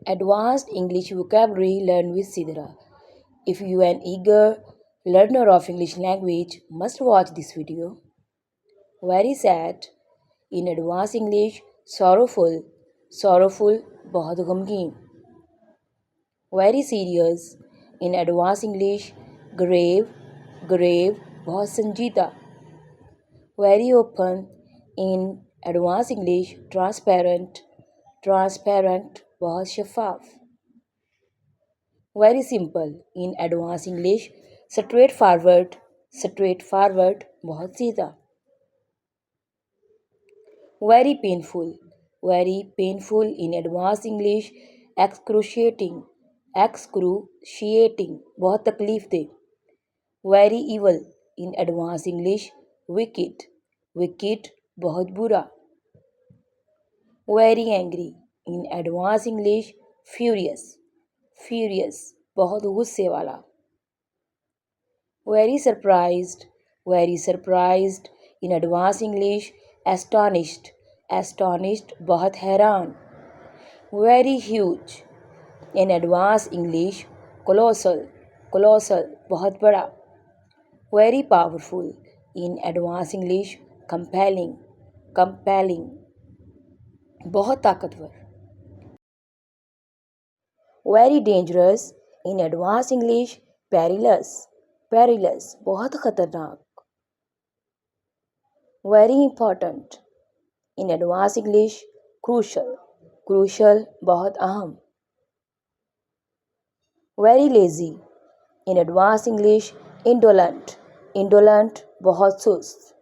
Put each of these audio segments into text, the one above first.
Advanced English vocabulary learned with Sidra. If you are an eager learner of English language, must watch this video. Very sad. In Advanced English, sorrowful, sorrowful, बहुत गमगीन. Very serious. In Advanced English, grave, grave, बहुत संजीदा. Very open. In Advanced English, transparent, transparent, बहुत शफाफ. Very simple. In Advanced English, straightforward, straightforward, बहुत सीधा. Very painful. Very painful. In Advanced English, excruciating, excruciating, बहुत तकलीफ दे. Very evil. In Advanced English, wicked, wicked, बहुत बुरा. Very angry. In Advanced English, furious, furious, बहुत गुस्से वाला. Very surprised, very surprised. In Advanced English, astonished, astonished, बहुत हैरान. Very huge. In Advanced English, colossal, colossal, बहुत बड़ा. Very powerful. In Advanced English, compelling, compelling, बहुत ताकतवर. Very dangerous. In Advanced English, perilous, perilous, बहुत खतरनाक. Very important. In Advanced English, crucial, crucial, बहुत अहम. Very lazy. In Advanced English, indolent, indolent, बहुत सुस्त.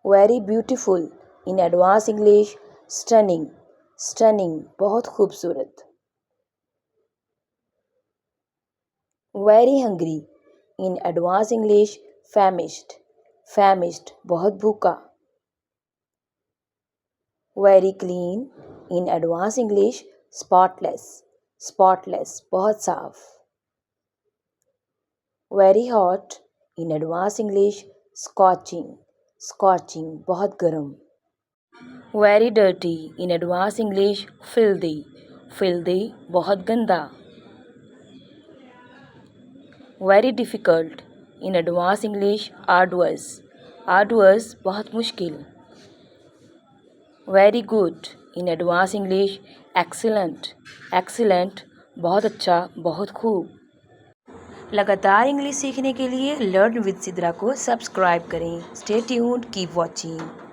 Very beautiful. In Advanced English, stunning, stunning, बहुत खूबसूरत. Very hungry. In Advanced English, famished, famished, बहुत भूखा. Very clean. In Advanced English, spotless, spotless, बहुत साफ. Very hot. In Advanced English, scorching, scorching, बहुत गर्म. Very dirty. In Advanced English, filthy, filthy, बहुत गंदा. Very difficult. In Advanced English, arduous, arduous, बहुत मुश्किल. Very good. In Advanced English, excellent, excellent, बहुत अच्छा, बहुत खूब. लगातार इंग्लिश सीखने के लिए लर्न विद सिद्रा को सब्सक्राइब करें. Stay tuned, keep watching.